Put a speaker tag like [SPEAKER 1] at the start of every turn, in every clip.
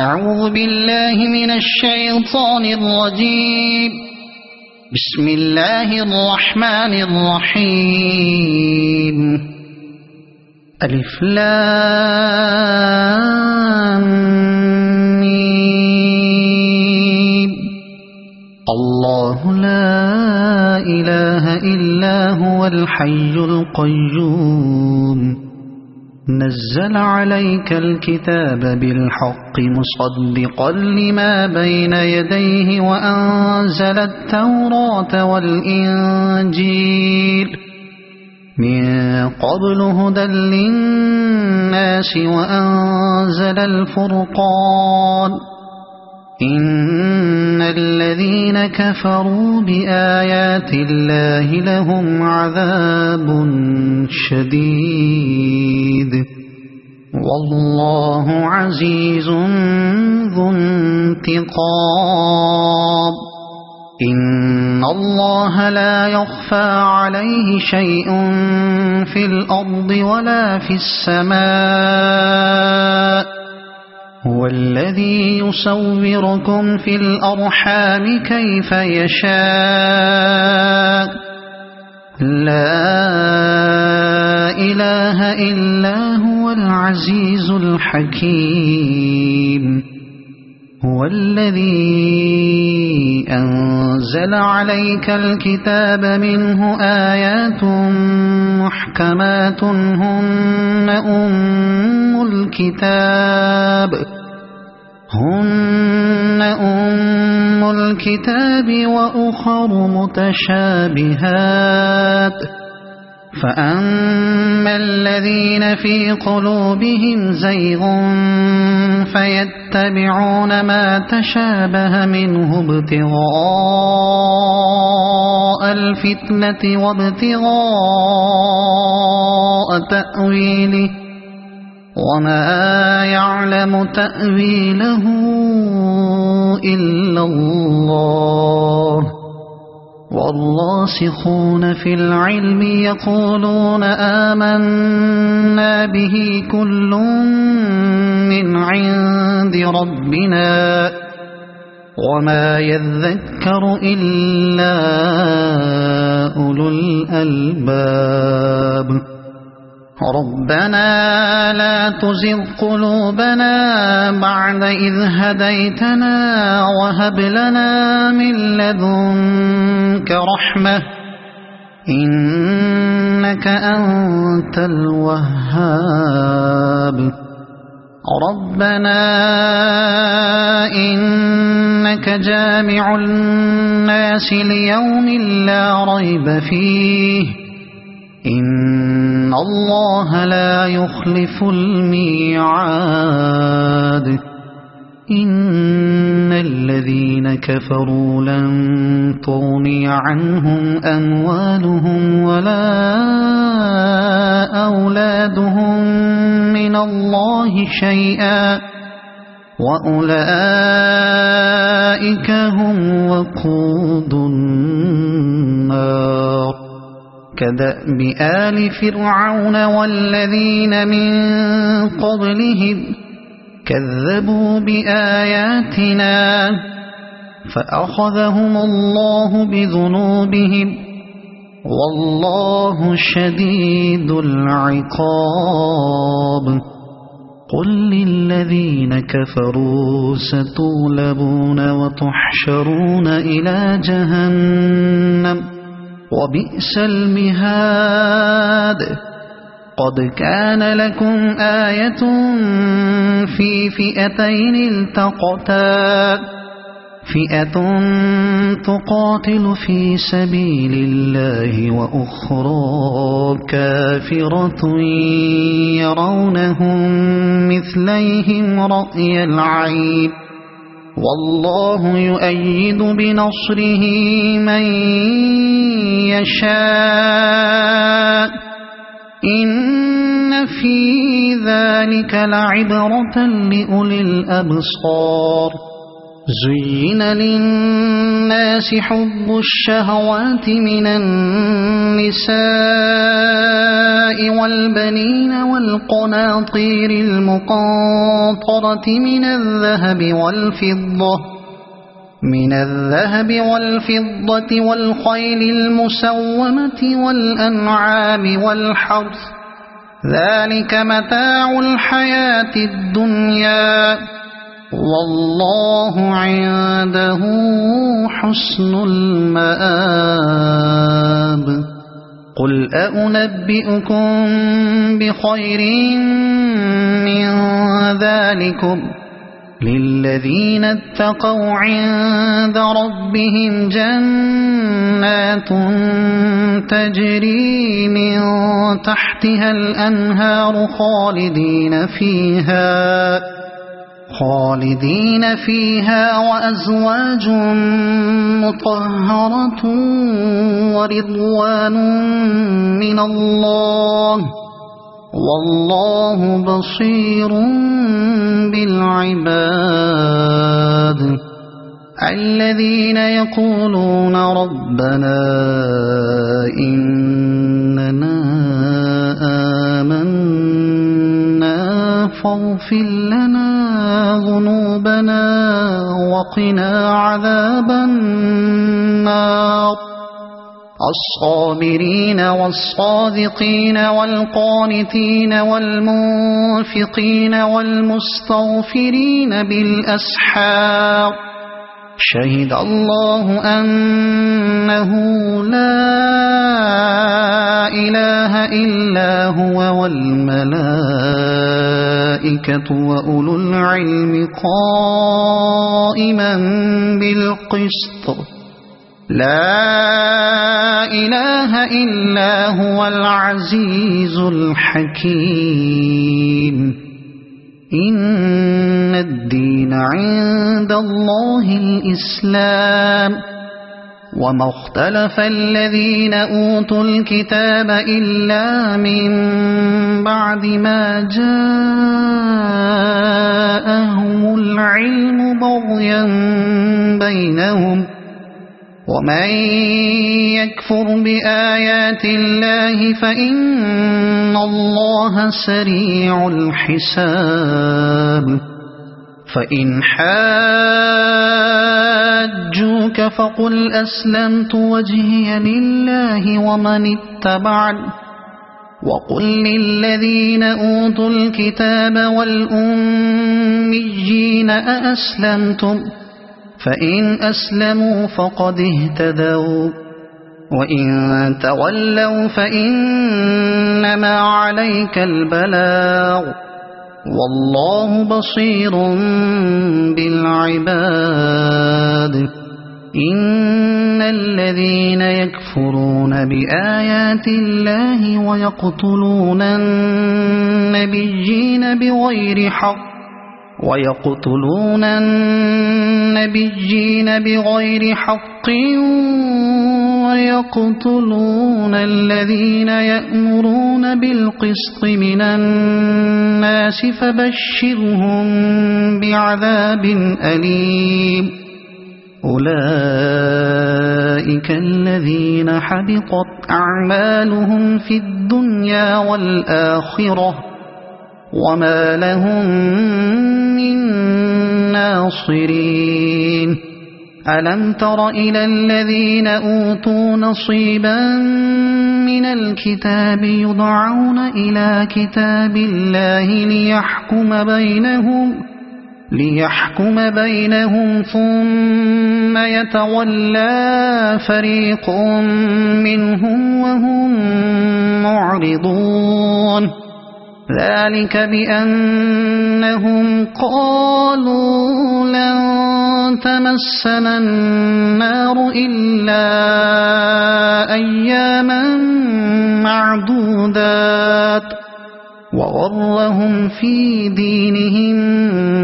[SPEAKER 1] أعوذ بالله من الشيطان الرجيم. بسم الله الرحمن الرحيم. ألف لام ميم. الله لا إله إلا هو الحي القيوم. نزل عليك الكتاب بالحق مصدقا لما بين يديه وأنزل التوراة والإنجيل من قبل هدى للناس وأنزل الفرقان. إن الذين كفروا بآيات الله لهم عذاب شديد والله عزيز ذو انتقام. إن الله لا يخفى عليه شيء في الأرض ولا في السماء. هو الذي يصوركم في الأرحام كيف يشاء. لا إله إلا هو العزيز الحكيم. هو الذي أنزل عليك الكتاب منه آيات محكمات هن أم الكتاب وأخر متشابهات. فأما الذين في قلوبهم زيغ فيتبعون ما تشابه منه ابتغاء الفتنة وابتغاء تأويله وما يعلم تأويله إلا الله. والراسخون في العلم يقولون آمنا به كل من عند ربنا وما يذكر إلا أولو الألباب. ربنا لا تزغ قلوبنا بعد إذ هديتنا وهب لنا من لدنك رحمة إنك أنت الوهاب. ربنا إنك جامع الناس ليوم لا ريب فيه إن الله لا يخلف الميعاد. إن الذين كفروا لن تغني عنهم أموالهم ولا أولادهم من الله شيئا وأولئك هم وقود النار. كدأب آل فرعون والذين من قبلهم كذبوا بآياتنا فأخذهم الله بذنوبهم والله شديد العقاب. قل للذين كفروا ستغلبون وتحشرون إلى جهنم وبئس المهاد. قد كان لكم آية في فئتين التقتا فئة تقاتل في سبيل الله وأخرى كافرة يرونهم مثليهم رأي العين والله يؤيد بنصره من يشاء. إن في ذلك لعبرة لأولي الأبصار. زين للناس حب الشهوات من النساء والبنين والقناطير المقنطرة من الذهب والفضة والخيل المسومة والأنعام والحرث ذلك متاع الحياة الدنيا والله عنده حسن المآب قل أنبئكم بخير من ذلكم للذين اتقوا عند ربهم جنات تجري من تحتها الأنهار خالدين فيها وأزواج مطهرة ورضوان من الله والله بصير بالعباد الذين يقولون ربنا إننا آمنا فاغفر لنا ذنوبنا وقنا عذاب النار الصابرين والصادقين والقانتين والمنفقين والمستغفرين بالأسحار شهد الله أنه لا إله إلا هو والملائكة وأولو العلم قائما بالقسط لا إله إلا هو العزيز الحكيم إن الدين عند الله الإسلام وما اختلف الذين أوتوا الكتاب إلا من بعد ما جاءهم العلم بغيا بينهم ومن يكفر بآيات الله فإن الله سريع الحساب فإن حاجوك فقل أسلمت وجهي لله ومن اتبعني وقل للذين أوتوا الكتاب والأميين أأسلمتم فإن أسلموا فقد اهتدوا وإن تولوا فإنما عليك البلاغ والله بصير بالعباد إن الذين يكفرون بآيات الله ويقتلون النبيين بغير حق ويقتلون الذين يأمرون بالقسط من الناس فبشرهم بعذاب أليم أولئك الذين حبطت أعمالهم في الدنيا والآخرة وما لهم من ناصرين ألم تر إلى الذين أوتوا نصيبا من الكتاب يدعون إلى كتاب الله ليحكم بينهم ثم يتولى فريق منهم وهم معرضون ذلك بأنهم قالوا لن تمسنا النار إلا أياما معدودات وغرهم في دينهم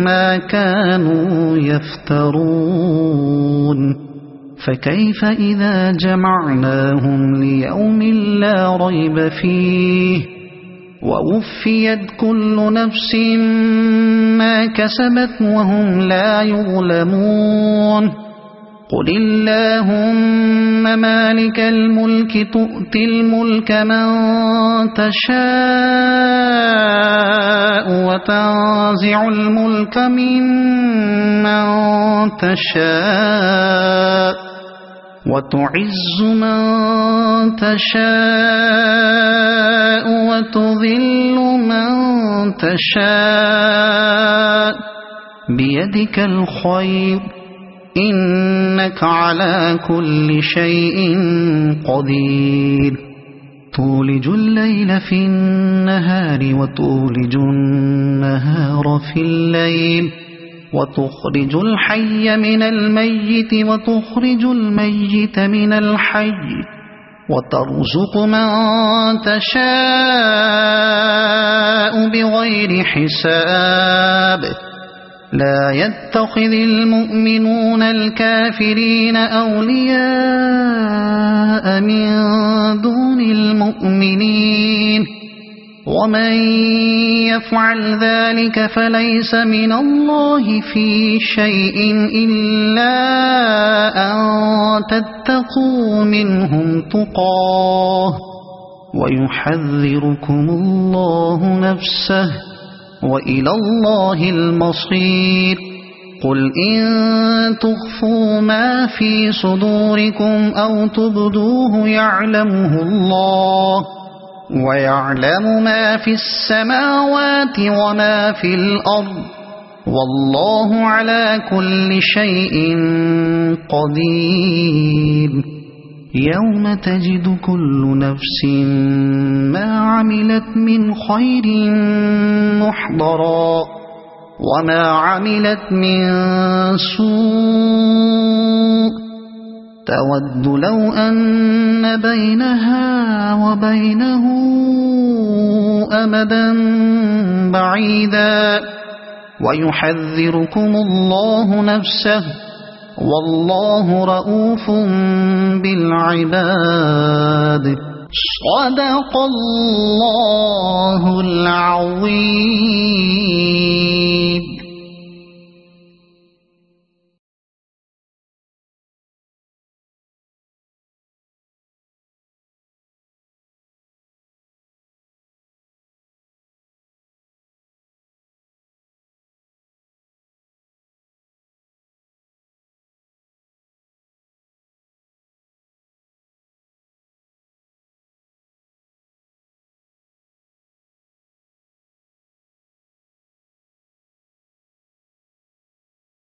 [SPEAKER 1] ما كانوا يفترون فكيف إذا جمعناهم ليوم لا ريب فيه ووفيت كل نفس ما كسبت وهم لا يظلمون قل اللهم مالك الملك تؤتي الملك من تشاء وتنزع الملك ممن تشاء وتعز من تشاء وتذل من تشاء بيدك الخير إنك على كل شيء قدير تولج الليل في النهار وتولج النهار في الليل وتخرج الحي من الميت وتخرج الميت من الحي وترزق من تشاء بغير حساب لا يتخذ المؤمنون الكافرين أولياء من دون المؤمنين ومن يفعل ذلك فليس من الله في شيء إلا أن تتقوا منهم تقاه ويحذركم الله نفسه وإلى الله المصير قل إن تخفوا ما في صدوركم أو تبدوه يعلمه الله ويعلم ما في السماوات وما في الأرض والله على كل شيء قدير يوم تجد كل نفس ما عملت من خير محضرا وما عملت من سوء تود لو أن بينها وبينه أمدا بعيدا ويحذركم الله نفسه والله رؤوف بالعباد صدق الله العظيم.